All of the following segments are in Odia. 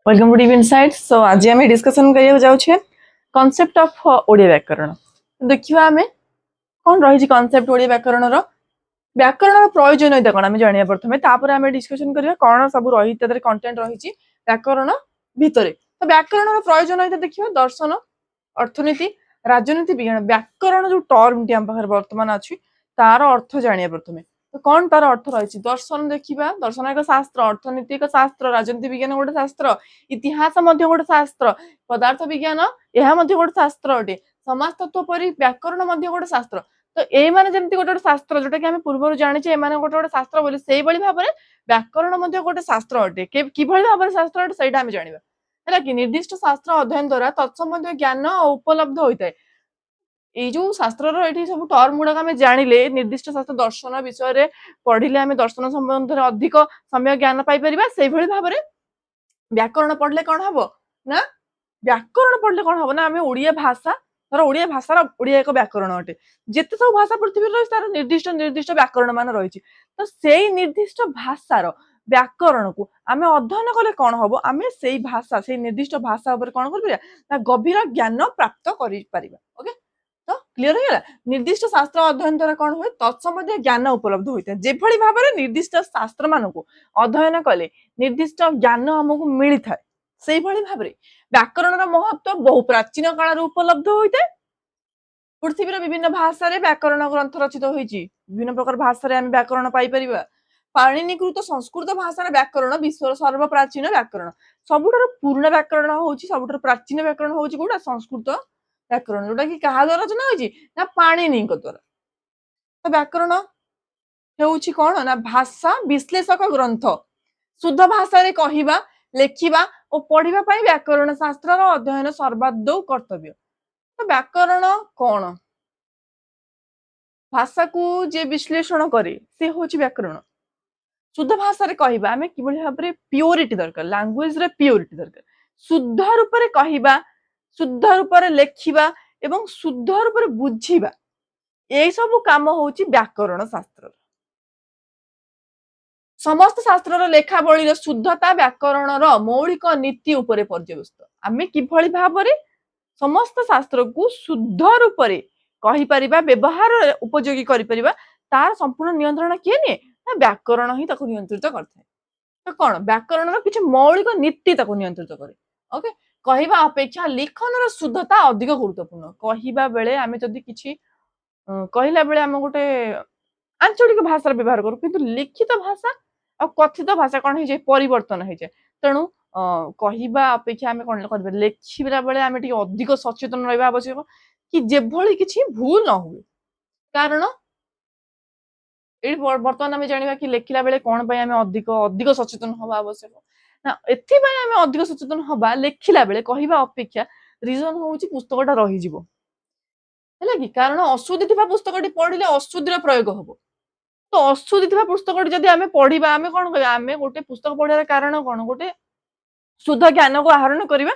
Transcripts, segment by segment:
Welcome to deep insights. So आज आम डिस्कसन करिया जाउछे कांसेप्ट ऑफ ओडिया व्याकरण। देखिबा आमे कोन रही छि कांसेप्ट ओडिया व्याकरण रो व्याकरण रो प्रयोजनीयता कोन आमे जानिया प्रथमे तापर आमे डिस्कशन करिया कोन सब रही तदर कंटेंट रही छि व्याकरण भितरे। तो व्याकरण रो प्रयोजनीयता देखिबा दर्शन अर्थनीति राजनीति विज्ञान व्याकरण जो टर्म टी हम पाखर वर्तमान अछि तार अर्थ जानिया प्रथमे। तो कौन तार अर्थ रही दर्शन देखिबा दर्शन एक शास्त्र अर्थनीति एक शास्त्र राजनीति विज्ञान गोटे शास्त्र इतिहास मध्य गोटे शास्त्र पदार्थ विज्ञान यह मध्य गोटे शास्त्र अटे समाज तत्व परि व्याकरण मध्य गोटे शास्त्र। तो ए माने जेमति गोटे गोटे शास्त्र जोटा कि हम पूर्व जानिछे ए माने गोटे गोटे शास्त्र बोली सेही बळी भाबरे व्याकरण मध्य गोटे शास्त्र अटे कि भଳି भाबरे शास्त्र अटे सेटा हम जानिबा हैला कि निर्दिष्ट शास्त्र अध्ययन द्वारा तत्संबंधी ज्ञान उपलब्ध होइतै। ये जो शास्त्र ये सब टर्म गुड़ाक आम जानिले निर्दिष्ट शास्त्र दर्शन विषय पढ़िले आम दर्शन संबंध में अधिक समय ज्ञान पाइपर से भाव में व्याकरण पढ़ले कौन हम ना व्याकरण पढ़ले कौन हम ना आम ओडिया भाषा धर ओडिया भाषार ओडिया एक व्याकरण अटे जिते सब भाषा पृथ्वी रही तार निर्दिष्ट निर्दिष्ट व्याकरण मान रही तो से निर्दिष्ट भाषार व्याकरण को आम अध्ययन कले कौन हम आम से भाषा से निर्दिष्ट भाषा कौन कर गभीर ज्ञान प्राप्त कर ओके। तो क्लियर हो गला निर्दिष्ट शास्त्र अध्ययन द्वारा कौन हुए तत्संबंधी ज्ञान उपलब्ध होता है जेभली भाव में निर्दिष्ट शास्त्र मानक अध्ययन कले निर्दिष्ट ज्ञान आमको मिली था से भाव में व्याकरण महत्व बहु प्राचीन काल उपलब्ध होता है। पृथ्वीर विभिन्न भाषा व्याकरण ग्रंथ रचित होती विभिन्न प्रकार भाषा व्याकरण पाइपर पाणिनीकृत संस्कृत भाषार व्याकरण विश्वर सर्वप्राचीन व्याकरण सबुठार पुराना व्याकरण हूँ सबुठार प्राचीन व्याकरण हूँ गोटा संस्कृत व्याकरण जोटा कि क्या द्वारा रचना होती ना पाणिनी द्वारा। तो व्याकरण हेउछि कौन ना भाषा विश्लेषक ग्रंथ शुद्ध भाषा रे कहिबा लेखिबा और पढ़िबा पई व्याकरण शास्त्र अध्ययन सर्वादौ कर्तव्य। तो व्याकरण कौन भाषा को जे विश्लेषण करे से होछि व्याकरण शुद्ध भाषा रे कहिबा आमे किबळी भाबरे प्योरिटी दरकार लैंग्वेज रे प्योरिटी दरकार शुद्ध रूप रे कहिबा शुद्ध रूप रे लेखिबा एवं शुद्ध रूप रे बुझिबा ए सब काम होछि व्याकरण शास्त्र। समस्त शास्त्र लेखावली शुद्धता व्याकरण मौलिक नीति उपरे पर्यवस्त आमे किभଳି भाबरे समस्त शास्त्र को शुद्ध रूप रे कहि परिबा व्यवहार उपयोगी करि परिबा तार संपूर्ण नियंत्रण किए ने व्याकरण ही ताको नियंत्रित करथे। तो कौन व्याकरण किछि मौलिक नीति ताको नियंत्रित करे ओके। कहिबा अपेक्षा लिखन शुद्धता अधिक गुरुत्वपूर्ण कहिबा बेले आमे जदि किछि कहला बेले आम गोटे आंचलिक भाषा व्यवहार करूँ किंतु लिखित भाषा और कथित भाषा कौन हो परिवर्तन हो जाए तेणु कहवा अपेक्षा आम कौन कर लेखिला बेले आम अधिक सचेतन रहा आवश्यक कि जेभली किछि भूल न हुए कारण ये बर्तमान आम जाना कि लेखिला बेले कौन आम अधिक अधिक सचेतन हवा आवश्यक ना एथिपाई आम अधिक सचेतन हवा लेखिला बेले कहवा अपेक्षा रिजन हूँ पुस्तकटा रही है कि कारण अशुद्धि पुस्तक पढ़ले अशुद्धिर प्रयोग हम तो अशुद्धि पुस्तक जदि आम पढ़ा आम कौन कह आम गोटे पुस्तक पढ़ार कारण कौन गोटे शुद्ध ज्ञान को आहरण करवा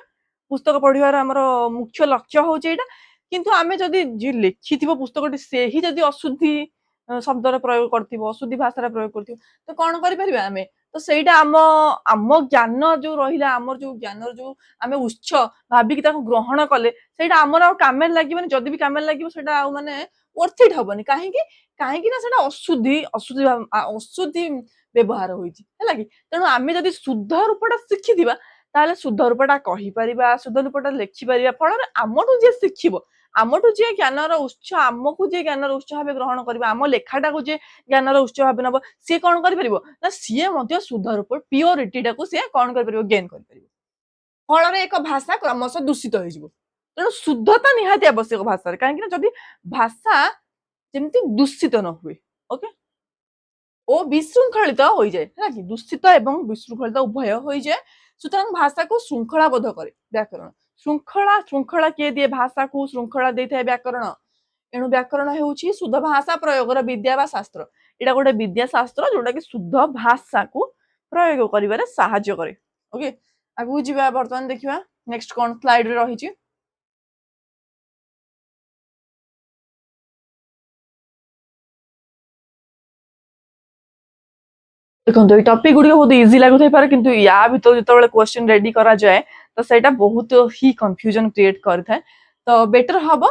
पुस्तक पढ़ार आमर मुख्य लक्ष्य हूँ यहाँ किंतु आम जदि जी लिखि पुस्तक से ही जदि अशुद्धि शब्दर प्रयोग कर अशुद्धि भाषार प्रयोग कर तो कौन कर आम तो सहीटा आम आम ज्ञान जो रहा आम जो ज्ञान जो आम उत्स भाविकी ग्रहण कले सहीटा आमर आम लगे जदि भी कम लगे माने वर्थ इट हेनी कहीं कहीं अशुद्धि अशुद्धि अशुद्धि व्यवहार होगा कि तेणु आम जब शुद्ध रूपटा शिखि ताले शुद्ध रूपटा कहीपर शुद्ध रूपटा लेखिपर फल आमठू जी शिखब आमठू जी ज्ञानर उत्स आमको जी ज्ञानर उत्स भाव ग्रहण कर आम लेखाटा को जी ज्ञानर उत्स भाव नब सी कौन कर सी शुद्ध रूप प्योरिटी सी कौन कर गेन कर फल एक भाषा क्रमश दूषित हो तेणु शुद्धता निहाती आवश्यक भाषा कहीं जब भाषा जमती दूषित न हुए ओके ओ विशृंखलित हो जाए है कि दूषित एवं विशृंखलित उभय हो जाए सुतरां भाषा को श्रृंखलाबद्ध करे व्याकरण श्रृंखला श्रृंखला किए दिए भाषा को श्रृंखला देता है व्याकरण एणु व्याकरण होउछि शुद्ध भाषा प्रयोगर विद्या बा शास्त्र एटा गोटे विद्या शास्त्र जोटा कि शुद्ध भाषा को प्रयोग करिवारे सहाय्य करे ओके। आगु जिबा वर्तमान देखिबा नेक्स्ट कोन स्लाइड रे रहिछि ଦେଖନ୍ତୁ ଏଇ ଟପିକ ଗୁଡିକ ବହୁତ ଇଜି ଲାଗୁଥାଇପାରେ କିନ୍ତୁ ୟା ଭିତରେ ଯେତେବେଳେ କ୍ୱେଶ୍ଚିନ୍ ରେଡି କରାଯାଏ ତ ସେଇଟା ବହୁତ ହି କନଫ୍ୟୁଜନ କ୍ରିଏଟ କରିଥାଏ। ତ ବେଟର ହବ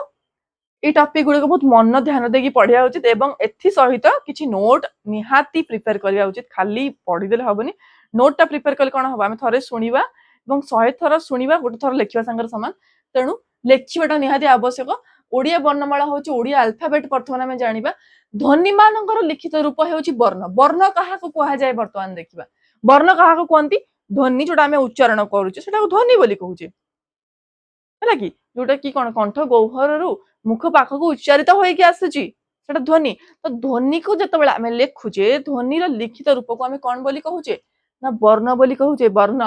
ଏଇ ଟପିକ ଗୁଡିକ ବହୁତ ମନ ଧ୍ୟାନ ଦେଇକି ପଢିବା ଉଚିତ ଏବଂ ଏଥି ସହିତ କିଛି ନୋଟ ନିହାତି ପ୍ରିପେୟାର କରିବା ଉଚିତ। ଖାଲି ପଢିଦେଲେ ହବନି, ନୋଟ ଟା ପ୍ରିପେୟାର କଲେ କଣ ହବ, ଆମେ ଥରେ ଶୁଣିବା ଏବଂ 100 ଥର ଶୁଣିବା ଗୋଟେ ଥର ଲେଖିବା ସାଙ୍ଗରେ ସମାନ। ତେଣୁ ଲେଖିବାଟା ନିହାତି ଆବଶ୍ୟକ। ଓଡିଆ ବର୍ଣ୍ଣମାଳା ହଉଛି ଓଡିଆ ଆଲଫାବେଟ। ବର୍ତ୍ତମାନ ଆମେ ଜାଣିବା ଧ୍ୱନି ମାନଙ୍କର ଲିଖିତ ରୂପ ହେଉଛି ବର୍ଣ୍ଣ। ବର୍ଣ୍ଣ କାହାକୁ କୁହାଯାଏ ବର୍ତ୍ତମାନ ଦେଖିବା। ବର୍ଣ୍ଣ କାହାକୁ କୁହନ୍ତି? ଧ୍ୱନି ଯୋଉଟା ଆମେ ଉଚ୍ଚାରଣ କରୁଛେ ସେଟାକୁ ଧ୍ୱନି ବୋଲି କହୁଛେ, ହେଲା କି? ଯୋଉଟା କି କଣ କଣ୍ଠ ଗହ୍ୱରରୁ ମୁଖ ପାଖକୁ ଉଚ୍ଚାରିତ ହୋଇକି ଆସୁଛି ସେଟା ଧ୍ୱନି। ତ ଧ୍ୱନିକୁ ଯେତେବେଳେ ଆମେ ଲେଖୁଛେ ଧ୍ୱନିର ଲିଖିତ ରୂପକୁ ଆମେ କଣ ବୋଲି କହୁଛେ ନା ବର୍ଣ୍ଣ ବୋଲି କହୁଛେ। ବର୍ଣ୍ଣ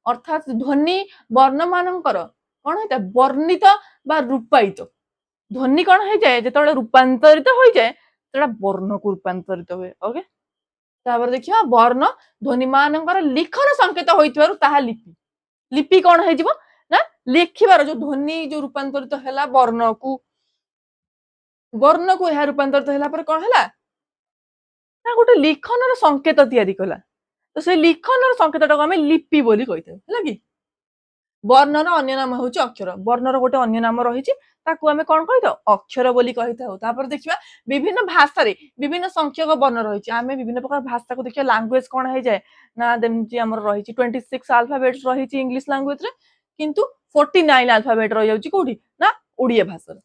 ଅର୍ଥାତ ଧ୍ୱନି ବର୍ଣ୍ଣ ମାନଙ୍କର କଣ ହେଇଥାଏ? ବର୍ଣ୍ଣିତ ବା ରୂପାୟିତ। ଧ୍ୱନି କଣ ହେଇଯାଏ? ଯେତେବେଳେ ରୂପାନ୍ତରିତ ହୋଇଯାଏ ସେଟା ବର୍ଣ୍ଣକୁ ରୂପାନ୍ତରିତ ହୁଏ। ଓକେ, ତାପରେ ଦେଖିବା ବର୍ଣ୍ଣ ଧ୍ୱନି ମାନଙ୍କର ଲିଖନ ସଂକେତ ହୋଇଥିବାରୁ ତାହା ଲିପି। ଲିପି କଣ ହେଇଯିବ ନା ଲେଖିବାର ଯୋଉ ଧ୍ୱନି ଯୋଉ ରୂପାନ୍ତରିତ ହେଲା ବର୍ଣ୍ଣକୁ, ବର୍ଣ୍ଣକୁ ଏହା ରୂପାନ୍ତରିତ ହେଲା ପରେ କଣ ହେଲା ନା ଗୋଟେ ଲିଖନର ସଂକେତ ତିଆରି କଲା। ତ ସେଇ ଲିଖନର ସଂକେତଟାକୁ ଆମେ ଲିପି ବୋଲି କହିଥାଉ, ହେଲା କି? ବର୍ଣ୍ଣର ଅନ୍ୟ ନାମ ହେଉଛି ଅକ୍ଷର। ବର୍ଣ୍ଣର ଗୋଟେ ଅନ୍ୟ ନାମ ରହିଛି, ତାକୁ ଆମେ କଣ କହିଥାଉ? ଅକ୍ଷର ବୋଲି କହିଥାଉ। ତାପରେ ଦେଖିବା ବିଭିନ୍ନ ଭାଷାରେ ବିଭିନ୍ନ ସଂଖ୍ୟକ ବର୍ଣ୍ଣ ରହିଛି। ଆମେ ବିଭିନ୍ନ ପ୍ରକାର ଭାଷାକୁ ଦେଖିବା, ଲାଙ୍ଗୁଏଜ କଣ ହେଇଯାଏ ନା ଯେମିତି ଆମର ରହିଛି 26 ଆଲଫାବେଟ ରହିଛି ଇଂଲିଶ ଲାଙ୍ଗୁଏଜରେ, କିନ୍ତୁ 49 ଆଲଫାବେଟ ରହିଯାଉଛି କୋଉଠି ନା ଓଡିଆ ଭାଷାରେ।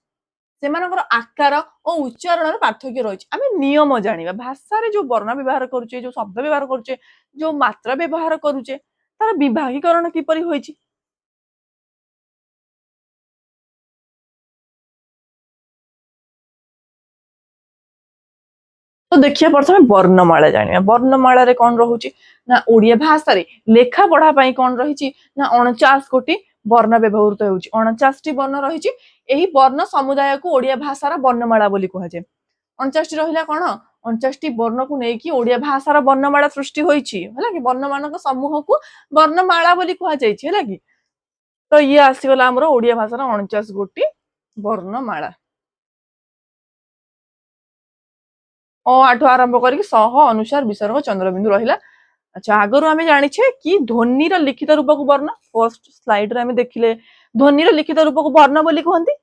ସେମାନଙ୍କର ଆକାର ଓ ଉଚ୍ଚାରଣର ପାର୍ଥକ୍ୟ ରହିଛି। ଆମେ ନିୟମ ଜାଣିବା, ଭାଷାରେ ଯୋଉ ବର୍ଣ୍ଣ ବ୍ୟବହାର କରୁଛେ, ଯୋଉ ଶବ୍ଦ ବ୍ୟବହାର କରୁଛେ, ଯୋଉ ମାତ୍ରା ବ୍ୟବହାର କରୁଛେ, ତାର ବିଭାଗୀକରଣ କିପରି ହୋଇଛି। ତ ଦେଖିବା ପ୍ରଥମେ ବର୍ଣ୍ଣମାଳା ଜାଣିବା। ବର୍ଣ୍ଣମାଳାରେ କଣ ରହୁଛି ନା ଓଡିଆ ଭାଷାରେ ଲେଖା ପଢା ପାଇଁ କଣ ରହିଛି ନା 49 ଗୋଟି ବର୍ଣ୍ଣ ବ୍ୟବହୃତ ହେଉଛି। 49ଟି ବର୍ଣ୍ଣ ରହିଛି। ଏହି ବର୍ଣ୍ଣ ସମୁଦାୟକୁ ଓଡିଆ ଭାଷାର ବର୍ଣ୍ଣମାଳା ବୋଲି କୁହାଯାଏ। 49ଟି ରହିଲା କଣ? 49ଟି ବର୍ଣ୍ଣକୁ ନେଇକି ଓଡିଆ ଭାଷାର ବର୍ଣ୍ଣମାଳା ସୃଷ୍ଟି ହୋଇଛି, ହେଲା କି? ବର୍ଣ୍ଣମାନଙ୍କ ସମୂହକୁ ବର୍ଣ୍ଣମାଳା ବୋଲି କୁହାଯାଇଛି, ହେଲା କି? ତ ଇଏ ଆସିଗଲା ଆମର ଓଡିଆ ଭାଷାର 49 ଗୋଟି ବର୍ଣ୍ଣମାଳା। ଅ ଆଠୁ ଆରମ୍ଭ କରିକି ସହ ଅନୁସାର ବିସର୍ଗ ଚନ୍ଦ୍ରବିନ୍ଦୁ ରହିଲା। ଆଚ୍ଛା, ଆଗରୁ ଆମେ ଜାଣିଛେ କି ଧ୍ୱନିର ଲିଖିତ ରୂପକୁ ବର୍ଣ୍ଣ। ଫର୍ଷ୍ଟ ସ୍ଲାଇଡରେ ଆମେ ଦେଖିଲେ ଧ୍ୱନିର ଲିଖିତ ରୂପକୁ ବର୍ଣ୍ଣ ବୋଲି କୁହନ୍ତି।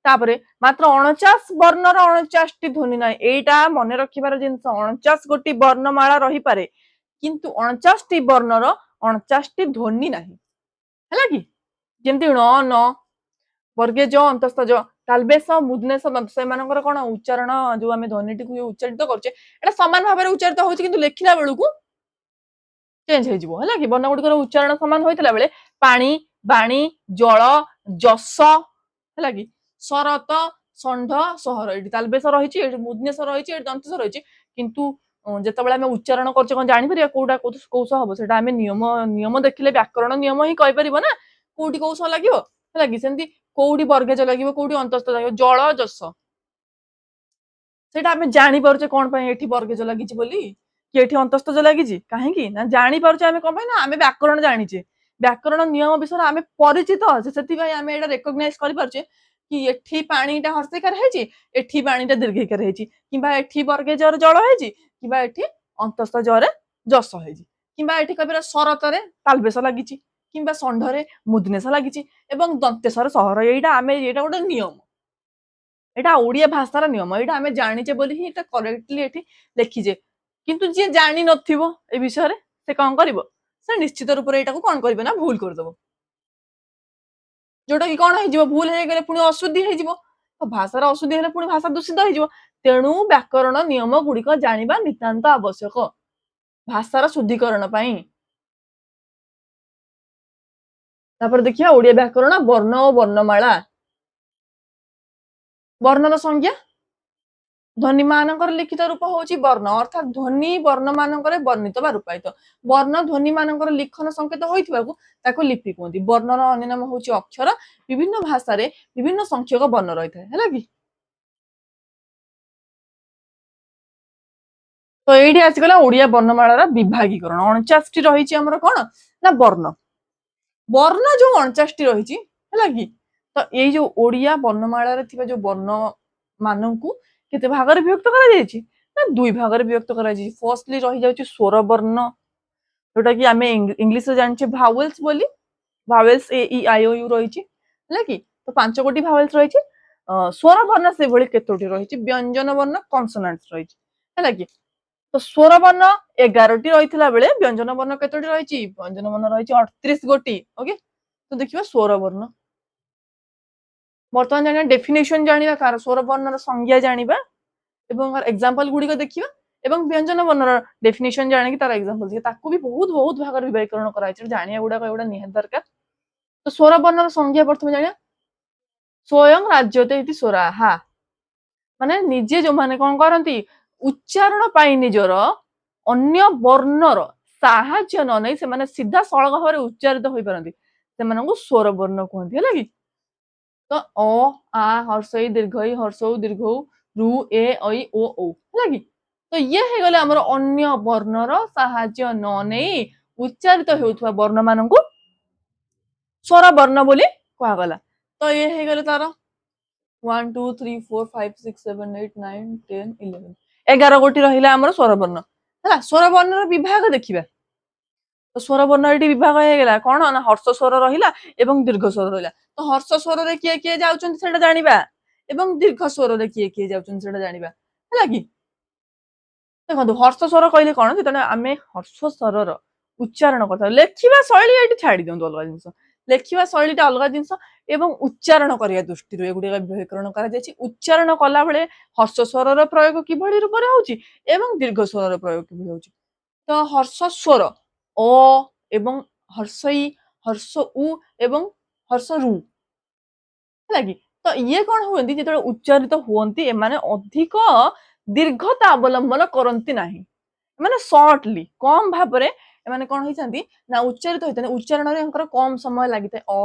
ତାପରେ ମାତ୍ର 49 ବର୍ଣ୍ଣର 49ଟି ଧ୍ୱନି ନାହିଁ। ଏଇଟା ମନେ ରଖିବାର ଜିନିଷ। 49 ଗୋଟି ବର୍ଣ୍ଣମାଳା ରହିପାରେ କିନ୍ତୁ 49ଟି ବର୍ଣ୍ଣର 49ଟି ଧ୍ୱନି ନାହିଁ, ହେଲା କି? ଯେମିତି ଣ, ନ, ବର୍ଗେ ଜ, ଅନ୍ତସ୍ଥ ଜ, ତାଲବେଶ, ମୁଦନେଶ, ସେମାନଙ୍କର କଣ ଉଚ୍ଚାରଣ, ଯୋଉ ଆମେ ଧ୍ୱନିଟିକୁ ଯୋଉ ଉଚ୍ଚାରିତ କରୁଛେ ଏଟା ସମାନ ଭାବରେ ଉଚ୍ଚାରିତ ହଉଛି କିନ୍ତୁ ଲେଖିଲା ବେଳକୁ ଚେଞ୍ଜ ହେଇଯିବ, ହେଲା କି? ବର୍ଣ୍ଣ ଗୁଡିକର ଉଚ୍ଚାରଣ ସମାନ ହୋଇଥିଲା ବେଳେ ପାଣି, ବାଣୀ, ଜଳ, ଯଶ, ହେଲା କି? ଶରତ, ଷଣ୍ଢ, ସହର, ଏଠି ତାଲବେଶ ରହିଛି, ଏଠି ମୁଦନେଶ ରହିଛି, ଏଠି ଦନ୍ତେଶ ରହିଛି। କିନ୍ତୁ ଯେତେବେଳେ ଆମେ ଉଚ୍ଚାରଣ କରୁଛେ କଣ ଜାଣିପାରିବା କୋଉଟା କୋଉ ସ ହବ? ସେଟା ଆମେ ନିୟମ ନିୟମ ଦେଖିଲେ, ବ୍ୟାକରଣ ନିୟମ ହିଁ କହିପାରିବ ନା କୋଉଠି କୋଉ ସ ଲାଗିବ, ହେଲା କି? ସେମିତି କୋଉଠି ବର୍ଗେଜ ଲାଗିବ, କୋଉଠି ଅନ୍ତସ୍ଥ ଲାଗିବ। ଜଳ, ଯଶ, ସେଇଟା ଆମେ ଜାଣିପାରୁଛେ କଣ ପାଇଁ ଏଠି ବର୍ଗେଜ ଲାଗିଛି ବୋଲି କି ଏଠି ଅନ୍ତସ୍ଥ ଲାଗିଛି, କାହିଁକି ନା ଜାଣିପାରୁଛେ ଆମେ କଣ ପାଇଁ ନା ଆମେ ବ୍ୟାକରଣ ଜାଣିଛେ, ବ୍ୟାକରଣ ନିୟମ ବିଷୟରେ ଆମେ ପରିଚିତ ଅଛେ, ସେଥିପାଇଁ ଆମେ ଏଇଟା ରେକଗ୍ନାଇଜ କରିପାରୁଛେ କି ଏଠି ପାଣିଟା ହର୍ଷିକାର ହେଇଛି, ଏଠି ପାଣିଟା ଦୀର୍ଘିକାର ହେଇଛି, କିମ୍ବା ଏଠି ବର୍ଗେଜରେ ଜଳ ହେଇଛି, କିମ୍ବା ଏଠି ଅନ୍ତସ୍ଥ ଜରେ ଯଶ ହେଇଛି, କିମ୍ବା ଏଠି କହିବାର ଶରତରେ ତାଲବେଶ ଲାଗିଛି, କିମ୍ବା ଷଣ୍ଢରେ ମୁଦନେଶ ଲାଗିଛି ଏବଂ ଦନ୍ତେଶରେ ସହର। ଏଇଟା ଗୋଟେ ନିୟମ, ଏଇଟା ଓଡିଆ ଭାଷାର ନିୟମ। ଏଇଟା ଆମେ ଜାଣିଛେ ବୋଲି ହିଁ ଏଟା କରେକ୍ଟଲି ଏଠି ଲେଖିଛେ। କିନ୍ତୁ ଯିଏ ଜାଣି ନଥିବ ଏ ବିଷୟରେ ସେ କଣ କରିବ? ସେ ନିଶ୍ଚିତ ରୂପରେ ଏଇଟାକୁ କଣ କରିବ ନା ଭୁଲ କରିଦବ, ଯୋଉଟା କି କଣ ହେଇଯିବ? ଭୁଲ ହେଇଗଲେ ପୁଣି ଅଶୁଦ୍ଧି ହେଇଯିବ। ତ ଭାଷାର ଅଶୁଦ୍ଧି ହେଲେ ପୁଣି ଭାଷା ଦୂଷିତ ହେଇଯିବ। ତେଣୁ ବ୍ୟାକରଣ ନିୟମ ଗୁଡିକ ଜାଣିବା ନିତାନ୍ତ ଆବଶ୍ୟକ ଭାଷାର ଶୁଦ୍ଧିକରଣ ପାଇଁ। ତାପରେ ଦେଖିବା ଓଡିଆ ବ୍ୟାକରଣ ବର୍ଣ୍ଣ ଓ ବର୍ଣ୍ଣମାଳା। ବର୍ଣ୍ଣର ସଂଜ୍ଞା, ଧ୍ୱନି ମାନଙ୍କର ଲିଖିତ ରୂପ ହଉଛି ବର୍ଣ୍ଣ, ଅର୍ଥାତ ଧ୍ୱନି ବର୍ଣ୍ଣ ମାନଙ୍କରେ ବର୍ଣ୍ଣିତ ବା ରୂପାୟିତ। ବର୍ଣ୍ଣ ଧ୍ୱନି ମାନଙ୍କର ଲିଖନ ସଂକେତ ହୋଇଥିବାକୁ ତାକୁ ଲିପି କୁହନ୍ତି। ବର୍ଣ୍ଣର ଅନ୍ୟ ନାମ ହଉଛି ଅକ୍ଷର। ବିଭିନ୍ନ ଭାଷାରେ ବିଭିନ୍ନ ସଂଖ୍ୟକ ବର୍ଣ୍ଣ ରହିଥାଏ, ହେଲା କି? ତ ଏଇଠି ଆସିଗଲା ଓଡିଆ ବର୍ଣ୍ଣମାଳାର ବିଭାଗୀକରଣ। 49ଟି ରହିଛି ଆମର କଣ ନା ବର୍ଣ୍ଣ। ବର୍ଣ୍ଣ ଯୋଉ 49ଟି ରହିଛି, ହେଲା କି? ତ ଏଇ ଯୋଉ ଓଡିଆ ବର୍ଣ୍ଣମାଳାରେ ଥିବା ଯୋଉ ବର୍ଣ୍ଣ ମାନଙ୍କୁ କେତେ ଭାଗରେ ବିଭକ୍ତ କରାଯାଇଛି ना दुई भाग रे विभक्त करा जायछि फर्स्टली रहि जाउछि स्वर वर्ण जोटा कि आमे इंग्लिश रे जानछे भावेल्स बोली भावेल्स ए ई आई ओ यू रहिछि हैला कि तो पांच गोटी भावेल्स रहिछि स्वर वर्ण से भଳି केतोटी रहिछि व्यंजन वर्ण कॉन्सोनेंट्स रहिछि हैला कि तो स्वर वर्ण 11 टी रहितला बेले व्यंजन वर्ण केतोटी रहिछि व्यंजन वर्ण रहिछि 38 गोटी ओके तो देखिबा स्वर वर्ण वर्तमान जानिया डेफिनेशन जानिबा कार स्वर वर्णर संज्ञा जानिबा एवं एग्जांपल गुडी देखिबा एवं व्यंजन वर्णर डेफिनेशन जानि कि तार एग्जांपल देखि ताकू भी बहुत भाग विभागीकरण कराइछ जानिया गुडा एवडा निहात दरकार तो स्वर वर्णर संज्ञा प्रथम जानिया स्वयं राज्यते इति स्वराहा माने निजे जो माने कोन करंती उच्चारण पाई निजर अन्य वर्णर साहाय्य न नै से माने सीधा सळग भाବରେ उच्चारित होई परंती से मानकु स्वर वर्ण कहंती हैला कि तो अ आ हर्षई दीर्घई हर्षौ दीर्घौ रु ए ऐ ओ औ हैला कि तो ये हे गले हमर अन्य वर्णर साहाय्य न नै उच्चारित हेउथवा वर्ण मानकु स्वर वर्ण बोली कहा गला तो ये हे गले तार 1 2 3 4 5 6 7 8 9 10 11 11 गोटी रहिला हमर स्वर वर्ण हैला स्वर वर्णर विभाग देखिबा तो स्वर वर्ण एटी विभाग हे गेला कोन ना हर्ष स्वर रहिला एवं दीर्घ स्वर रहिला तो हर्ष स्वर रे किए जाउछन सेटा जानिबा एवं दीर्घ स्वर रे किए जाउछन सेटा जानिबा हैला कि देखो हर्ष स्वर कहले कोन जेतने आमे हर्ष स्वर रो उच्चारण करता लेखिबा शैली एटी छाडी दियंतो अलगा जिंस लेखिबा शैलीटा अलगा जिंस एवं उच्चारण करिया दृष्टि रो एगुडी व्याकरण करा जायछि उच्चारण कला बेले हर्ष स्वर रो प्रयोग कि भଳି रूप रे होछि एवं दीर्घ स्वर रो प्रयोग कि भଳି होछि तो हर्ष स्वर अ एवं हर्षई हर्ष उ एवं हर्ष रु ହେଲା କି ତ ଇଏ କଣ ହୁଅନ୍ତି ଯେତେବେଳେ ଉଚ୍ଚାରିତ ହୁଅନ୍ତି ଏମାନେ ଅଧିକ ଦୀର୍ଘତା ଅବଲମ୍ବନ କରନ୍ତି ନାହିଁ ମାନେ ସର୍ଟଲି କମ ଭାବରେ ଏମାନେ କଣ ହେଇଥାନ୍ତି ନା ଉଚ୍ଚାରିତ ହେଇଥାନ୍ତି ଉଚ୍ଚାରଣରେ ଏଙ୍କର କମ ସମୟ ଲାଗିଥାଏ ଅ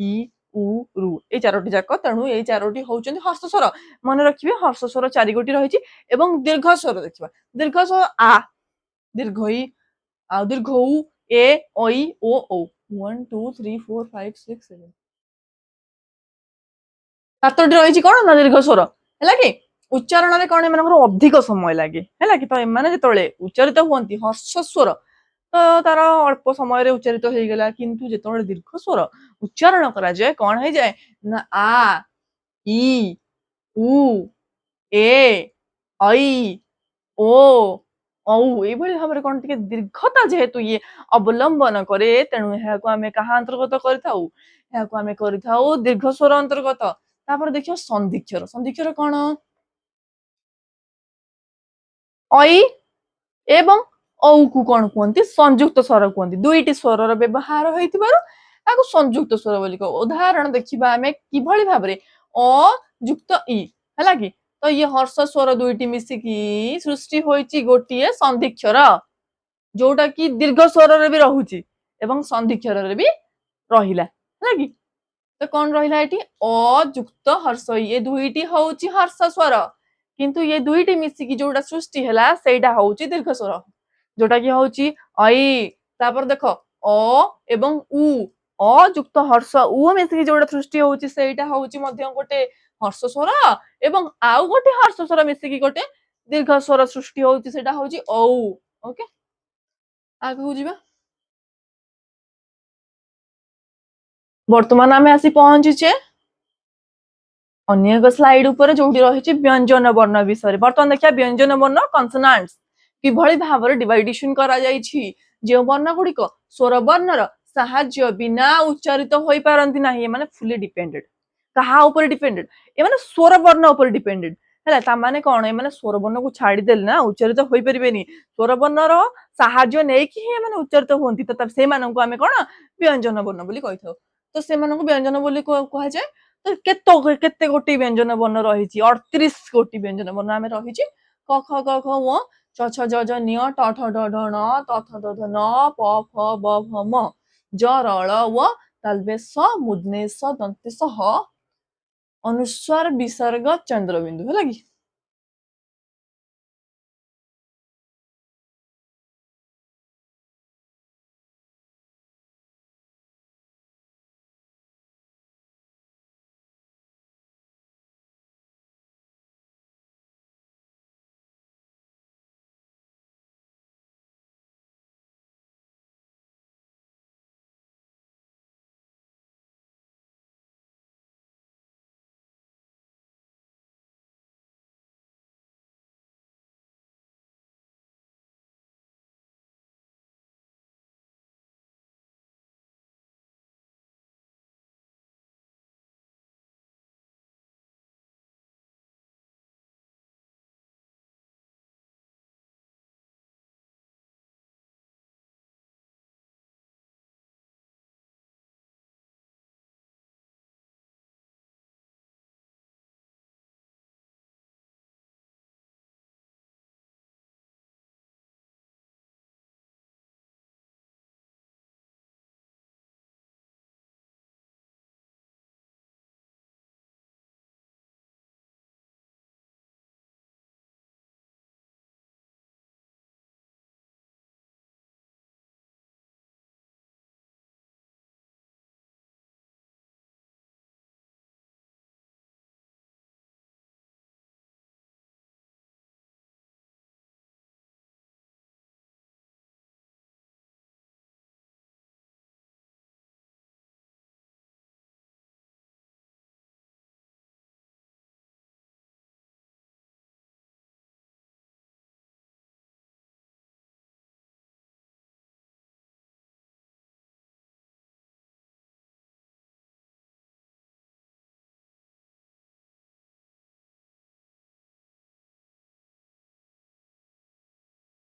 ଇ ଉ ରୁ ଏଇ ଚାରୋଟି ଯାକ ତେଣୁ ଏଇ ଚାରୋଟି ହଉଛନ୍ତି ହର୍ଷ ସ୍ୱର ମନେ ରଖିବେ ହର୍ଷ ସ୍ୱର ଚାରି ଗୋଟି ରହିଛି ଏବଂ ଦୀର୍ଘ ସ୍ୱର ଦେଖିବା ଦୀର୍ଘ ସ୍ୱର ଆ ଦୀର୍ଘ ଇ ଆଉ ଦୀର୍ଘ ଉ ଏ ଐ ଓ ଔ 1 2 3 4 5 6 7 ସାତଟି ରହିଛି କଣ ନା ଦୀର୍ଘ ସ୍ୱର ହେଲା କି ଉଚ୍ଚାରଣରେ କଣ ଏମାନଙ୍କର ଅଧିକ ସମୟ ଲାଗେ ହେଲା କି ତ ଏମାନେ ଯେତେବେଳେ ଉଚ୍ଚାରିତ ହୁଅନ୍ତି ହର୍ଷ ସ୍ୱର ତ ତାର ଅଳ୍ପ ସମୟରେ ଉଚ୍ଚାରିତ ହେଇଗଲା କିନ୍ତୁ ଯେତେବେଳେ ଦୀର୍ଘ ସ୍ୱର ଉଚ୍ଚାରଣ କରାଯାଏ କଣ ହେଇଯାଏ ନା ଆ ଇ ଉ ଏ ଐ ଓ ଔ ଏଇଭଳି ଭାବରେ କଣ ଟିକେ ଦୀର୍ଘତା ଯେହେତୁ ଇଏ ଅବଲମ୍ବନ କରେ ତେଣୁ ଏହାକୁ ଆମେ କାହା ଅନ୍ତର୍ଗତ କରିଥାଉ ଏହାକୁ ଆମେ କରିଥାଉ ଦୀର୍ଘ ସ୍ୱର ଅନ୍ତର୍ଗତ ତାପରେ ଦେଖିବ ସନ୍ଧିକ୍ଷର କଣ ଐ ଏବଂ ଔ କୁ କଣ କୁହନ୍ତି ସଂଯୁକ୍ତ ସ୍ୱର କୁହନ୍ତି ଦୁଇଟି ସ୍ୱରର ବ୍ୟବହାର ହେଇଥିବାରୁ ତାକୁ ସଂଯୁକ୍ତ ସ୍ୱର ବୋଲି କହୁ ଉଦାହରଣ ଦେଖିବା ଆମେ କିଭଳି ଭାବରେ ଅ ଯୁକ୍ତ ଇ ହେଲା କି ତ ଇଏ ହର୍ଷ ସ୍ୱର ଦୁଇଟି ମିଶିକି ସୃଷ୍ଟି ହୋଇଛି ଗୋଟିଏ ସନ୍ଧିକ୍ଷର ଯୋଉଟା କି ଦୀର୍ଘ ସ୍ୱରରେ ବି ରହୁଛି ଏବଂ ସନ୍ଧିକ୍ଷରରେ ବି ରହିଲା ହେଲା କି ତ କଣ ରହିଲା ଏଠି ଅଯୁକ୍ତ ହର୍ଷ ଏ ଦୁଇଟି ହଉଛି ହର୍ଷ ସ୍ୱର କିନ୍ତୁ ଏ ଦୁଇଟି ମିଶିକି ଯୋଉଟା ସୃଷ୍ଟି ହେଲା ସେଇଟା ହଉଛି ଦୀର୍ଘ ସ୍ୱର ଯୋଉଟା କି ହଉଛି ଐ ତାପରେ ଦେଖ ଅ ଏବଂ ଉ ଅଯୁକ୍ତ ହର୍ଷ ଉ ମିଶିକି ଯୋଉଟା ସୃଷ୍ଟି ହଉଛି ସେଇଟା ହଉଛି ମଧ୍ୟ ଗୋଟେ ହର୍ଷ ସ୍ୱର ଏବଂ ଆଉ ଗୋଟେ ହର୍ଷ ସ୍ୱର ମିଶିକି ଗୋଟେ ଦୀର୍ଘ ସ୍ୱର ସୃଷ୍ଟି ହଉଛି ସେଇଟା ହଉଛି ଔ ଓକେ ଆଗକୁ ଯିବା ବର୍ତ୍ତମାନ ଆମେ ଆସି ପହଞ୍ଚିଛେ अन्य एक स्लाइड ऊपर जोटी रही व्यंजन वर्ण विषय बर्तमान देखिए व्यंजन वर्ण कन्सोनांट्स किभଳି भाବରେ डिवाइडेशन करा जायछि जे वर्ण गुड़िक स्वर वर्णर साहाय्य बिना उच्चारित होई पारंती नाही माने फुली डिपेंडेंट कहा ऊपर डिपेंडेंट ए माने स्वर वर्ण ऊपर डिपेंडेंट हैला ता माने कोन ए माने स्वर वर्ण को छाडी देल ना उच्चारित होई परिबेनी स्वर वर्णर साहाय्य नै कि हे माने उच्चारित होंती त से मानन को हमें कोन व्यंजन वर्ण बोली कहिथौ तो से मानन को व्यंजन बोली कहा जाय तो केते गोटी व्यंजन वर्ण रही 38 गोटी व्यंजन वर्ण आमे रही क ख ग घ ङ छ छ ज ज ञ ट ठ ड ढ ण त थ द ध न प फ ब भ म ज र ळ व तालबे स मूर्धन्य स दन्त्य स ह अनुस्वार विसर्ग चंद्रबिंदु है कि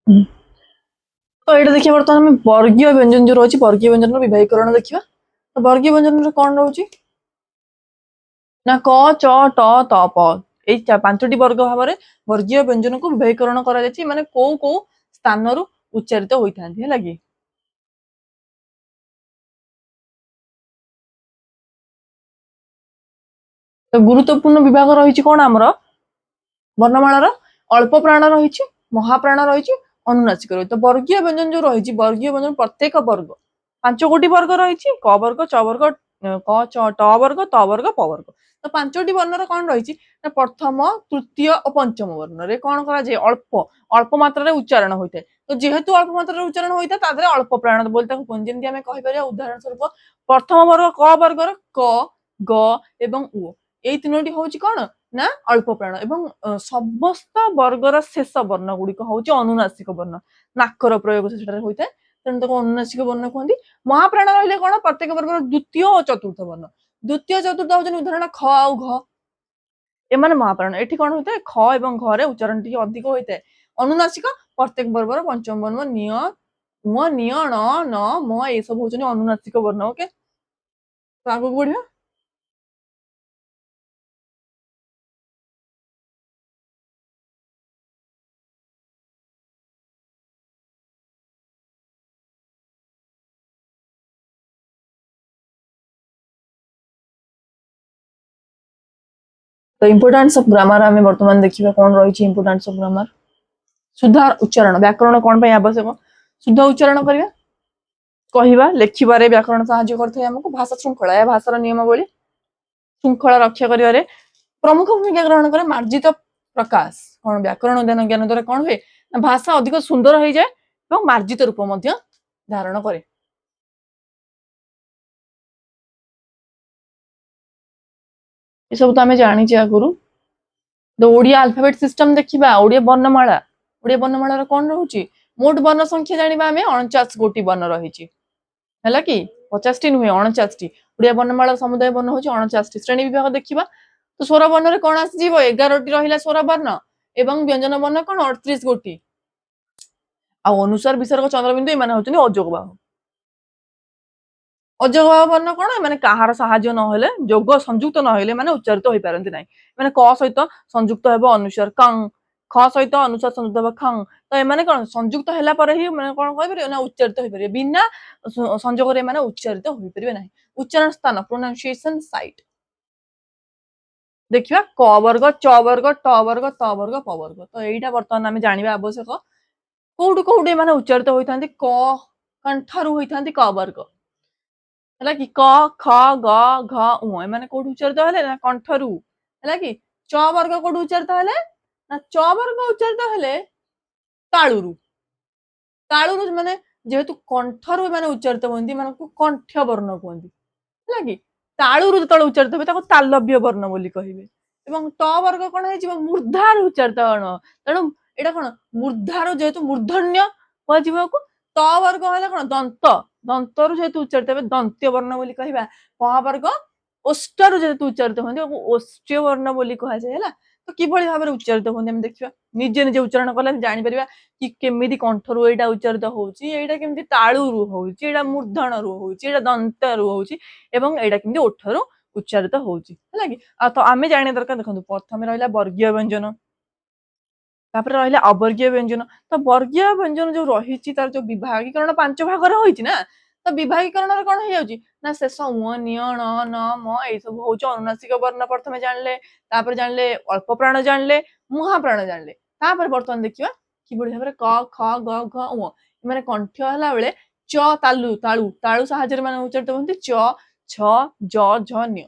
हम्म। तो ये देखिए बर्तमान आम वर्गीय व्यंजन जो रही वर्गीय व्यंजन विभागीकरण देखा। तो वर्गीय व्यंजन कौन रोचे ना क च ट त प এই ପାଞ୍ଚଟି ବର୍ଗ ଭାବରେ ବର୍ଗୀୟ ବ୍ୟଞ୍ଜନକୁ ବିଭାଗୀକରଣ କରାଯାଇଛି ମାନେ କୋଉ କୋଉ ସ୍ଥାନରୁ ଉଚ୍ଚାରିତ ହୋଇଥାନ୍ତି ହେଲା କି। ତ ଗୁରୁତ୍ୱପୂର୍ଣ୍ଣ ବିଭାଗ ରହିଛି କଣ ଆମର ବର୍ଣ୍ଣମାଳାର ଅଳ୍ପ ପ୍ରାଣ ରହିଛି ମହାପ୍ରାଣ ରହିଛି ଅନୁନାସିକ ରହିଛି। ତ ବର୍ଗୀୟ ବ୍ୟଞ୍ଜନ ଯୋଉ ରହିଛି ବର୍ଗୀୟ ବ୍ୟଞ୍ଜନ ପ୍ରତ୍ୟେକ ବର୍ଗ 5 ଗୋଟି ବର୍ଗ ରହିଛି କ ବର୍ଗ च ବର୍ଗ କ च ଟ ବର୍ଗ ତ ବର୍ଗ ପ ବର୍ଗ। ତ 5ଟି ବର୍ଣ୍ଣର କଣ ରହିଛି ନା ପ୍ରଥମ ତୃତୀୟ ଓ ପଞ୍ଚମ ବର୍ଣ୍ଣରେ କଣ କରାଯାଏ ଅଳ୍ପ ଅଳ୍ପ ମାତ୍ରାରେ ଉଚ୍ଚାରଣ ହୋଇଥାଏ। ତ ଯେହେତୁ ଅଳ୍ପ ମାତ୍ରାରେ ଉଚ୍ଚାରଣ ହୋଇଥାଏ ତା ଦେହରେ ଅଳ୍ପ ପ୍ରାଣ ବୋଲି ତାକୁ କୁହନ୍ତି। ଯେମିତି ଆମେ କହିପାରିବା ଉଦାହରଣ ସ୍ୱରୂପ ପ୍ରଥମ ବର୍ଗ କ ବର୍ଗର କ ଗ ଏବଂ ଉ ଏଇ ତିନୋଟି ହଉଛି କଣ ନା ଅଳ୍ପ ପ୍ରାଣ ଏବଂ ସମସ୍ତ ବର୍ଗର ଶେଷ ବର୍ଣ୍ଣ ଗୁଡିକ ହଉଛି ଅନୁନାସିକ ବର୍ଣ୍ଣ ନାକର ପ୍ରୟୋଗ ସେଠାରେ ହୋଇଥାଏ ତେଣୁ ତାକୁ ଅନୁନାସିକ ବର୍ଣ୍ଣ କୁହନ୍ତି। ମହାପ୍ରାଣ ରହିଲେ କଣ ପ୍ରତ୍ୟେକ ବର୍ଗର ଦ୍ୱିତୀୟ ଓ ଚତୁର୍ଥ ବର୍ଣ୍ଣ ଦ୍ୱିତୀୟ ଚତୁର୍ଥ ହଉଛନ୍ତି ଉଦାହରଣ ଖ ଆଉ ଘ ଏମାନେ ମହାପ୍ରାଣ। ଏଠି କଣ ହୋଇଥାଏ ଖ ଏବଂ ଘରେ ଉଚ୍ଚାରଣ ଟିକେ ଅଧିକ ହୋଇଥାଏ। ଅନୁନାସିକ ପ୍ରତ୍ୟେକ ବର୍ଗର ପଞ୍ଚମ ବର୍ଣ୍ଣ ନିୟ ଉଁ ନିୟ ଣ ନ ମ ଏସବୁ ହଉଛନ୍ତି ଅନୁନାସିକ ବର୍ଣ୍ଣ। ଓକେ ତ ଆଗକୁ ବଢିବା। तो इम्पोर्टान्स ऑफ ग्रामर आम बर्तमान देखा कौन रही इम्पोर्टान्स ऑफ ग्रामर शुद्ध उच्चारण व्याकरण कौन आवश्यक शुद्ध उच्चारण करवा कहवा लेखिबारे व्याकरण साहाय्य करथे हमको भाषा श्रृंखला या भाषार नियमावली श्रृंखला रक्षा करिवारे प्रमुख भूमिका ग्रहण करे। मार्जित प्रकाश कौन व्याकरण ज्ञान द्वारा कौन हुए भाषा अधिक सुंदर हो जाए और मार्जित रूप धारण करे। ये सब तो आम जानी आगुरी। तो ओडिया अल्फाबेट सिस्टम देखिबा ओडिया वर्णमाला कौन रोचे मोट वर्ण संख्या जानिबा आमे 49 गोटी वर्ण रही है कि 50टी नुहे 49टी ओडिया वर्णमाला समुदाय वर्ण हूँ 49टी। श्रेणी विभाग देखिबा तो स्वर वर्ण रे कौन आसी 11टी रहिला स्वर वर्ण एवं व्यंजन वर्ण कौन 38 गोटी आ अनुसार विसर्ग चंद्रबिंदु एमाने होचनी अजोग बाहु। अजोग बाहु वर्ण कौन माने कहार साहाय्य नहेले जोग संयुक्त नहेले माने उच्चारित होई पारंती नाही माने क सहित संयुक्त हेबो अनुसार कं ख सहित अनुसार संयुक्त हेबो खं। तो एमाने कौन संयुक्त हैला परे ही माने कौन कहि परियो ना उच्चारित होई परियो बिना संयोग रे माने उच्चारित होई परियो नाही। उच्चारण स्थान प्रोनाउंसिएशन साइट देखिबा क वर्ग च वर्ग ट वर्ग त वर्ग प वर्ग। तो एइटा वर्तमान आमे जानिबा आवश्यक कोउडु कोउडे माने उच्चारित होइथांती क कंठरु होइथांती क वर्ग है कि क ख ग घ उ एमाने कोउडु उच्चारित हेले ना कंठरु है कि च वर्ग कोउडु उच्चारित हेले ना च वर्ग उच्चारित हेले तालुरु तालुरु माने जेहेतु कंठरु माने उच्चारित होंती माने कंठ वर्ण कहंती है कि तालुरु जतले उच्चारित होबे ताको तालव्य वर्ण बोली कहिबे। एवं त वर्ग कौन है मूर्धार उच्चारित वर्ण तेणु एटा कौन मूर्धार जेहेतु मूर्धन्य कहको त वर्ग है कौन दंत दंतर जेहेतु उच्चारित हे दंत्य वर्ण बोली कहवा। प वर्ग ओष्टर जेहेतु उच्चारित होती ओष्ट्य वर्ण बोली कहुए है। तो किभଳି भाବରେ उच्चारित होती आम देखा निजे निजे उच्चारण कले जापर कि केमी कंठरू यहाँ उच्चारित होटा केमी तालुरु होटा मूर्धणु होटा दंतरु होटा ओठरू उच्चारित होगी है तो आम जाना दरकार। देखो प्रथम रहा वर्गीय व्यंजन तापर रहा अवर्गीय व्यंजन। तो वर्गीय व्यंजन जो रही तार जो विभागीकरण 5 भाग रही ना तो विभागीकरण कौन हो ना शेष उ निय ण न म ये सब हूँ अनुनासिक वर्ण प्रथम जानले तापर जानले अल्प प्राण जानले महाप्राण जानले तापर बर्तमान देखिए कि भाव में क ख ग घ उ माने कंठ है बेले च तालु तालु तालु साहाଯ୍य माने उच्चारित होती च छ ज झ न्य।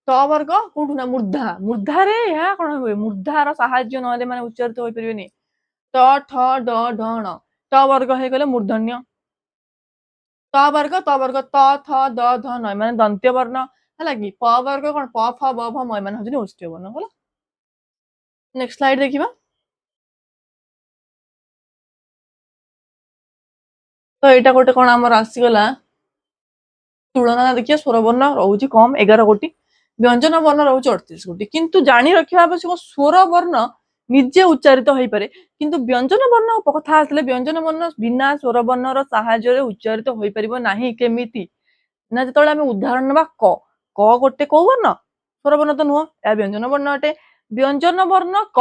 त वर्ग कोठू ना मूर्धा मूर्धारे या कौन हुए मूर्धार साहाଯ୍य नहेले माने उच्चारित हो परिबेनी त ठ ड ढ ण त वर्ग हे गले मूर्धन्य त वर्ग त थ द ध न माने दंत्य वर्ण है कि प वर्ग कौन प फ ब भ म माने होजनी ओष्ठ्य वर्ण होला। नेक्स्ट स्लाइड देखिबा। तो एटा गोटे कौन आमर आसीगला तुलना देखिए स्वर वर्ण रोचे कम 11 गोटी व्यंजन वर्ण रोचे 38 गोटी किंतु जानी रखा आवश्यक स्वर वर्ण ନିଜେ ଉଚ୍ଚାରିତ ହୋଇପାରେ କିନ୍ତୁ ବ୍ୟଞ୍ଜନ ବର୍ଣ୍ଣ କଥା ଆସିଲେ ବ୍ୟଞ୍ଜନ ବର୍ଣ୍ଣ ବିନା ସ୍ୱର ବର୍ଣ୍ଣର ସାହାଯ୍ୟରେ ଉଚ୍ଚାରିତ ହୋଇପାରିବ ନାହିଁ। କେମିତି ନା ଯେତେବେଳେ ଆମେ ଉଦାହରଣ ନେବା କ କ ଗୋଟେ କୋଉ ବର୍ଣ୍ଣ ସ୍ୱର ବର୍ଣ୍ଣ ତ ନୁହଁ, ଏହା ବ୍ୟଞ୍ଜନ ବର୍ଣ୍ଣ ଅଟେ। ବ୍ୟଞ୍ଜନ ବର୍ଣ୍ଣ କ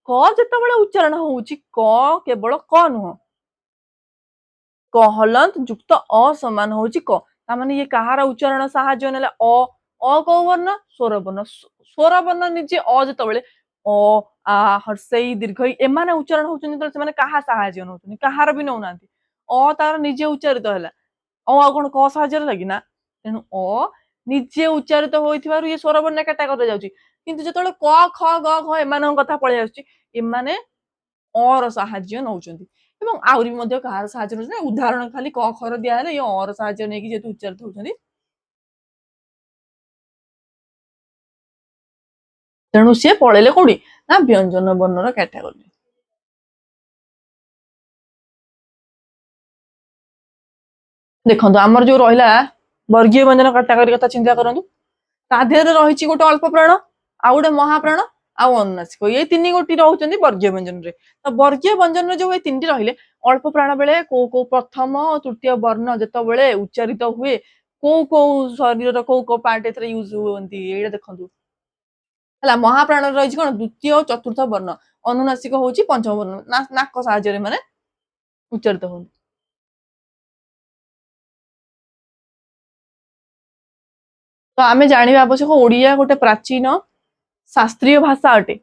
କ ଯେତେବେଳେ ଉଚ୍ଚାରଣ ହଉଛି କ କେବଳ କ ନୁହଁ, କ ହଲନ୍ତ ଯୁକ୍ତ ଅ ସମାନ ହଉଛି କ। ତାମାନେ ଇଏ କାହାର ଉଚ୍ଚାରଣ ସାହାଯ୍ୟ ନେଲା ଅ କୋଉ ବର୍ଣ୍ଣ ସ୍ୱର ବର୍ଣ୍ଣ। ସ୍ୱର ବର୍ଣ୍ଣ ନିଜେ ଅ ଯେତେବେଳେ ଅ ଆ ହର୍ଷେଇ ଦୀର୍ଘଇ ଏମାନେ ଉଚ୍ଚାରଣ ହଉଛନ୍ତି ଯେତେବେଳେ ସେମାନେ କାହା ସାହାଯ୍ୟ ନଉଛନ୍ତି, କାହାର ବି ନଉନାହାନ୍ତି। ତାର ନିଜେ ଉଚ୍ଚାରିତ ହେଲା, ଆଉ କଣ କ ସାହାଯ୍ୟରେ ଲାଗି ନା। ତେଣୁ ନିଜେ ଉଚ୍ଚାରିତ ହୋଇଥିବାରୁ ଇଏ ସ୍ୱର ବର୍ଣ୍ଣ କାଟାଗୋରୀରେ ଯାଉଛି। କିନ୍ତୁ ଯେତେବେଳେ କ ଖ ଗ ଘ ଏମାନଙ୍କ କଥା ପଳେଇ ଆସୁଛି ଏମାନେ ର ସାହାଯ୍ୟ ନଉଛନ୍ତି। ଏବଂ ଆହୁରି ମଧ୍ୟ କାହାର ସାହାଯ୍ୟ ନଉଛନ୍ତି, ଉଦାହରଣ ଖାଲି କ ଖ ର ଦିଆହେଲେ ଇଏ ର ସାହାଯ୍ୟ ନେଇକି ଯେହେତୁ ଉଚ୍ଚାରିତ ହଉଛନ୍ତି ତେଣୁ ସିଏ ପଳେଇଲେ କୋଉଠି ନା ବ୍ୟଞ୍ଜନ ବର୍ଣ୍ଣର କ୍ୟାଟାଗୋରୀ। ଦେଖନ୍ତୁ ଆମର ଯୋଉ ରହିଲା ବର୍ଗୀୟ ବ୍ୟଞ୍ଜନ କ୍ୟାଟାଗୋରୀ କଥା ଚିନ୍ତା କରନ୍ତୁ। ତା ଦେହରେ ରହିଛି ଗୋଟେ ଅଳ୍ପ ପ୍ରାଣ, ଆଉ ଗୋଟେ ମହାପ୍ରାଣ, ଆଉ ଅନୁନାସିକ, ଏଇ ତିନି ଗୋଟି ରହୁଛନ୍ତି ବର୍ଗୀୟ ବ୍ୟଞ୍ଜନରେ। ତ ବର୍ଗୀୟ ବ୍ୟଞ୍ଜନରେ ଯୋଉ ଏଇ ତିନିଟି ରହିଲେ ଅଳ୍ପ ପ୍ରାଣ ବେଳେ କୋଉ କୋଉ ପ୍ରଥମ ତୃତୀୟ ବର୍ଣ୍ଣ ଯେତେବେଳେ ଉଚ୍ଚାରିତ ହୁଏ କୋଉ କୋଉ ଶରୀରର କୋଉ କୋଉ ପାର୍ଟ ଏଥିରେ ୟୁଜ ହୁଅନ୍ତି ଏଇଟା ଦେଖନ୍ତୁ ହେଲା। ମହାପ୍ରାଣରେ ରହିଛି କଣ ଦ୍ୱିତୀୟ ଓ ଚତୁର୍ଥ ବର୍ଣ୍ଣ, ଅନୁନାସିକ ହଉଛି ପଞ୍ଚମ ବର୍ଣ୍ଣ, ନାକ ସାହାଯ୍ୟରେ ମାନେ ଉଚ୍ଚାରିତ ହୁଅନ୍ତି। ତ ଆମେ ଜାଣିବା ଆବଶ୍ୟକ ଓଡିଆ ଗୋଟେ ପ୍ରାଚୀନ ଶାସ୍ତ୍ରୀୟ ଭାଷା ଅଟେ।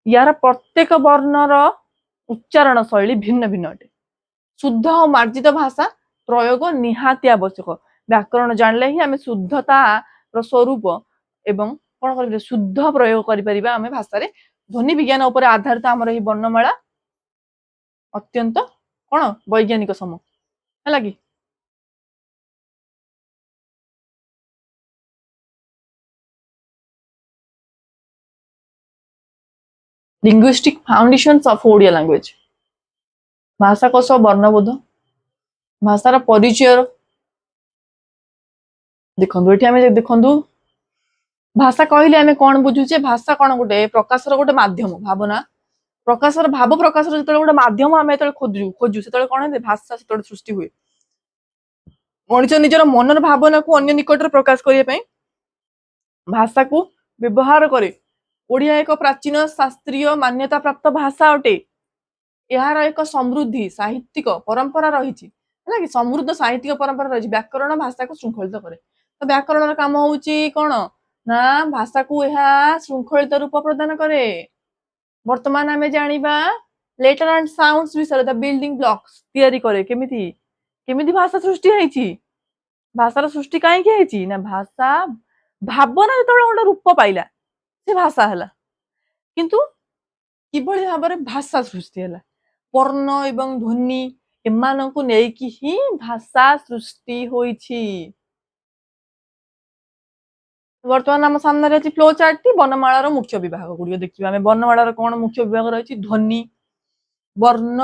ୟାର ପ୍ରତ୍ୟେକ ବର୍ଣ୍ଣର ଉଚ୍ଚାରଣ ଶୈଳୀ ଭିନ୍ନ ଭିନ୍ନ ଅଟେ। ଶୁଦ୍ଧ ଓ ମାର୍ଜିତ ଭାଷା ପ୍ରୟୋଗ ନିହାତି ଆବଶ୍ୟକ। ବ୍ୟାକରଣ ଜାଣିଲେ ହିଁ ଆମେ ଶୁଦ୍ଧତାର ସ୍ୱରୂପ ଏବଂ କଣ କରିପାରିବା ଶୁଦ୍ଧ ପ୍ରୟୋଗ କରିପାରିବା ଆମେ ଭାଷାରେ। ଧ୍ୱନି ବିଜ୍ଞାନ ଉପରେ ଆଧାରିତ ଆମର ଏହି ବର୍ଣ୍ଣମାଳା ଅତ୍ୟନ୍ତ କଣ ବୈଜ୍ଞାନିକ ସମ ହେଲା କି। linguistic foundations of Odia language, ଭାଷାକୋଷ ବର୍ଣ୍ଣବୋଧ ଭାଷାର ପରିଚୟ। ଦେଖନ୍ତୁ ଏଠି ଆମେ ଦେଖନ୍ତୁ ଭାଷା କହିଲେ ଆମେ କଣ ବୁଝୁଛେ, ଭାଷା କଣ ଗୋଟେ ପ୍ରକାଶର ଗୋଟେ ମାଧ୍ୟମ। ଭାବନା ପ୍ରକାଶର ଭାବ ପ୍ରକାଶର ଯେତେବେଳେ ଗୋଟେ ମାଧ୍ୟମ ଆମେ ଯେତେବେଳେ ଖୋଜୁ ସେତେବେଳେ କଣ ହୁଏ ଭାଷା ସେତେବେଳେ ସୃଷ୍ଟି ହୁଏ। ମଣିଷ ନିଜର ମନର ଭାବନାକୁ ଅନ୍ୟ ନିକଟରେ ପ୍ରକାଶ କରିବା ପାଇଁ ଭାଷାକୁ ବ୍ୟବହାର କରେ। ଓଡିଆ ଏକ ପ୍ରାଚୀନ ଶାସ୍ତ୍ରୀୟ ମାନ୍ୟତା ପ୍ରାପ୍ତ ଭାଷା ଅଟେ। ଏହାର ଏକ ସମୃଦ୍ଧି ସାହିତ୍ୟିକ ପରମ୍ପରା ରହିଛି ହେଲା କି। ସମୃଦ୍ଧ ସାହିତ୍ୟିକ ପରମ୍ପରା ରହିଛି। ବ୍ୟାକରଣ ଭାଷାକୁ ଶୃଙ୍ଖଳିତ କରେ। ତ ବ୍ୟାକରଣର କାମ ହଉଛି କଣ ନା ଭାଷାକୁ ଏହା ଶୃଙ୍ଖଳିତ ରୂପ ପ୍ରଦାନ କରେ। ବର୍ତ୍ତମାନ ଆମେ ଜାଣିବା ଲେଟର ଆଣ୍ଡ ସାଉଣ୍ଡସ ବିଷୟରେ, ଦ ବିଲ୍ଡିଂ ବ୍ଲକ୍ସ ତିଆରି କରେ। କେମିତି କେମିତି ଭାଷା ସୃଷ୍ଟି ହେଇଛି, ଭାଷାର ସୃଷ୍ଟି କାହିଁକି ହେଇଛି ନା ଭାଷା ଭାବନା ଯେତେବେଳେ ଗୋଟେ ରୂପ ପାଇଲା ସେ ଭାଷା ହେଲା। କିନ୍ତୁ କିଭଳି ଭାବରେ ଭାଷା ସୃଷ୍ଟି ହେଲା, ବର୍ଣ୍ଣ ଏବଂ ଧ୍ୱନି ଏମାନଙ୍କୁ ନେଇକି ହିଁ ଭାଷା ସୃଷ୍ଟି ହୋଇଛି। ବର୍ତ୍ତମାନ ଆମ ସାମ୍ନାରେ ଅଛି ଫ୍ଲୋ ଚାର୍ଟଟି ବର୍ଣ୍ଣମାଳାର ମୁଖ୍ୟ ବିଭାଗ ଗୁଡିକ ଦେଖିବା ଆମେ। ବର୍ଣ୍ଣମାଳାର କଣ ମୁଖ୍ୟ ବିଭାଗ ରହିଛି, ଧ୍ୱନି, ବର୍ଣ୍ଣ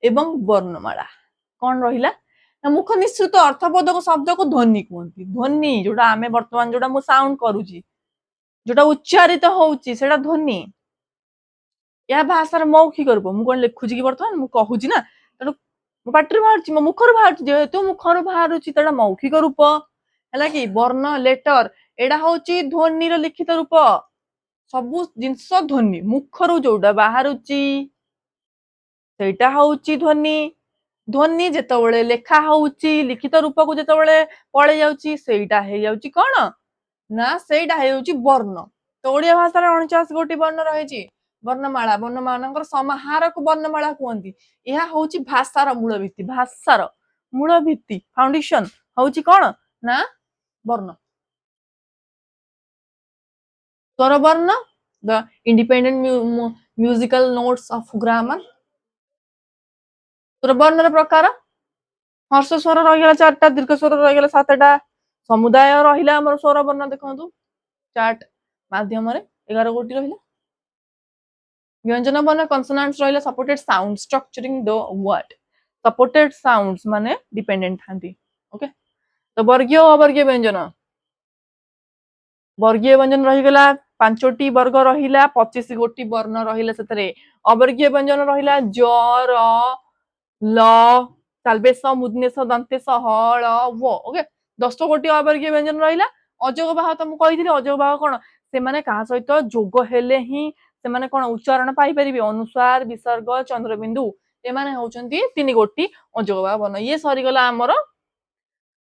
ଏବଂ ବର୍ଣ୍ଣମାଳା। କଣ ରହିଲା ନା ମୁଖ ନିଃସୃତ ଅର୍ଥବୋଧକ ଶବ୍ଦକୁ ଧ୍ୱନି କୁହନ୍ତି। ଧ୍ୱନି ଯୋଉଟା ଆମେ ବର୍ତ୍ତମାନ ଯୋଉଟା ମୁଁ ସାଉଣ୍ଡ କରୁଛି, ଯୋଉଟା ଉଚ୍ଚାରିତ ହଉଛି ସେଟା ଧ୍ୱନି। ଏହା ଭାଷାର ମୌଖିକ ରୂପ। ମୁଁ କଣ ଲେଖୁଛି କି ବର୍ତ୍ତମାନ, ମୁଁ କହୁଛି ନା, ତେଣୁ ମୋ ପାଟିରୁ ବାହାରୁଛି, ମୋ ମୁଖରୁ ବାହାରୁଛି, ଯେହେତୁ ମୁଖରୁ ବାହାରୁଛି ତେଣୁ ମୌଖିକ ରୂପ ହେଲା କି। ବର୍ଣ୍ଣ ଲେଟର ଏଇଟା ହଉଛି ଧ୍ୱନିର ଲିଖିତ ରୂପ। ସବୁ ଜିନିଷ ଧ୍ୱନି, ମୁଖରୁ ଯୋଉଟା ବାହାରୁଛି ସେଇଟା ହଉଛି ଧ୍ୱନି। ଧ୍ୱନି ଯେତେବେଳେ ଲେଖା ହଉଛି ଲିଖିତ ରୂପକୁ ଯେତେବେଳେ ପଳେଇ ଯାଉଛି ସେଇଟା ହେଇଯାଉଛି କଣ ନା ସେଇଟା ହେଇଯାଉଛି ବର୍ଣ୍ଣ। ତ ଓଡିଆ ଭାଷାରେ 49 ଗୋଟି ବର୍ଣ୍ଣ ରହିଛି। ବର୍ଣ୍ଣମାଳା, ବର୍ଣ୍ଣମାନଙ୍କର ସମାହାରକୁ ବର୍ଣ୍ଣମାଳା କୁହନ୍ତି। ଏହା ହଉଛି ଭାଷାର ମୂଳ ଭିତ୍ତି। ଭାଷାର ମୂଳ ଭିତ୍ତି ଫାଉଣ୍ଡେସନ ହଉଛି କଣ ନା ବର୍ଣ୍ଣ। ସ୍ୱରବର୍ଣ୍ଣ, ଦ ଇଣ୍ଡିପେଣ୍ଡେଣ୍ଟ ମ୍ୟୁଜିକାଲ ନୋଟ୍ସ ଅଫ ଗ୍ରାମର। ସ୍ୱରବର୍ଣ୍ଣର ପ୍ରକାର, ହର୍ଷ ସ୍ୱର ରହିଗଲା 4ଟା, ଦୀର୍ଘ ସ୍ୱର ରହିଗଲା 7ଟା, ସମୁଦାୟ ରହିଲା ଆମର ସ୍ୱରବର୍ଣ୍ଣ। ଦେଖନ୍ତୁ ଚାର୍ଟ ମାଧ୍ୟମରେ 11 ଗୋଟି ରହିଲା। ବ୍ୟଞ୍ଜନ ବର୍ଣ୍ଣ କନସୋନାଣ୍ଟସ ରହିଲା ସପୋର୍ଟେଡ ସାଉଣ୍ଡ ଷ୍ଟ୍ରକ୍ଚରିଂ ଦ ୱାର୍ଡ। ସପୋର୍ଟେଡ ସାଉଣ୍ଡସ ମାନେ ଡିପେଣ୍ଡେଣ୍ଟ ଥାନ୍ତି। ଓକେ, ତ ବର୍ଗୀୟ ଓ ଅବର୍ଗୀୟ ବ୍ୟଞ୍ଜନ। ବର୍ଗୀୟ ବ୍ୟଞ୍ଜନ ରହିଗଲା ପାଞ୍ଚଟି ବର୍ଗ ରହିଲା 25 ଗୋଟି ବର୍ଣ୍ଣ ରହିଲା ସେଥିରେ ଅବର୍ଗୀୟ ବ୍ୟଞ୍ଜନ ରହିଲା ଜ ର ଲ ତାଲବେଶ ମୁଦନେଶ ଦନ୍ତେଶ ହ ଳ ୱ ଓକେ 10 ଗୋଟି ଅବର୍ଗୀୟ ବ୍ୟଞ୍ଜନ ରହିଲା ଅଯୋଗ ବାହ ତ ମୁଁ କହିଥିଲି ଅଯୋଗ ବାହ କଣ ସେମାନେ କାହା ସହିତ ଯୋଗ ହେଲେ ହିଁ ସେମାନେ କଣ ଉଚ୍ଚାରଣ ପାଇପାରିବେ ଅନୁସ୍ୱାର ବିସର୍ଗ ଚନ୍ଦ୍ରବିନ୍ଦୁ ଏମାନେ ହଉଛନ୍ତି 3 ଗୋଟି ଅଯୋଗ ବାହ ବର୍ଣ୍ଣ ଇଏ ସରିଗଲା ଆମର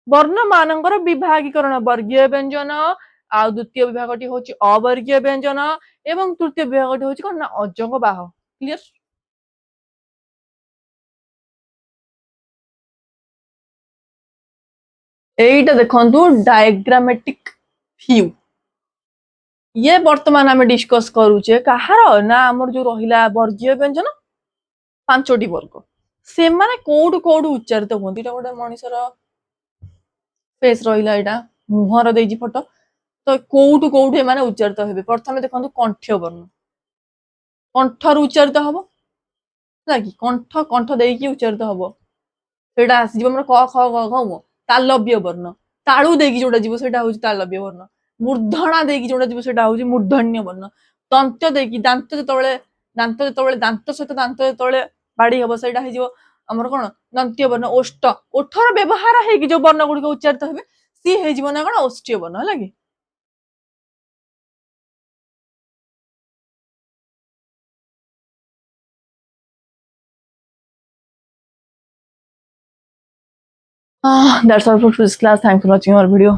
ବର୍ଣ୍ଣ ମାନଙ୍କର ବିଭାଗୀକରଣ ବର୍ଗୀୟ ବ୍ୟଞ୍ଜନ ଆଉ ଦ୍ୱିତୀୟ ବିଭାଗଟି ହଉଛି ଅବର୍ଗୀୟ ବ୍ୟଞ୍ଜନ ଏବଂ ତୃତୀୟ ବିଭାଗଟି ହଉଛି କଣ ନା ଅଯୋଗ ବାହ କ୍ଲିୟର এইটা দেখন্তু ডায়াগ্রামেটিক ভিউ ये वर्तमान आम डिस्कस करुचे कहार ना आमर जो रहिला वर्गीय व्यंजन पांचटी वर्ग से माने कोडु कोडु उच्चारित होती गोटे मनिषर फेस रहिला एटा मुहर देजी फोटो तो कोडु कोडु एमाने उच्चारित हेबे प्रथमे देखंतु कंठ्य वर्ण कंठर उच्चारित हबो कि कंठ कंठ देकी उच्चारित हबो सेटा आसी हमर क ख ग घ म तालव्य वर्ण ताळु देकी जोटा जीव सेटा होची तालव्य वर्ण मूर्धना देकी जोटा जीव सेटा होची मूर्धन्य वर्ण दंत देकी दांत जतबेले दांत सहित दांत जतबेले बाड़ी हबो सेटा हे जीव हमर कोन दंत्य वर्ण ओष्ठ ओठर व्यवहार हे कि जो वर्ण गुडी को उच्चारित हेबे सी हे जीव ना कोन ओष्ठ्य वर्ण हला कि that's all for this class. Thanks for watching our video.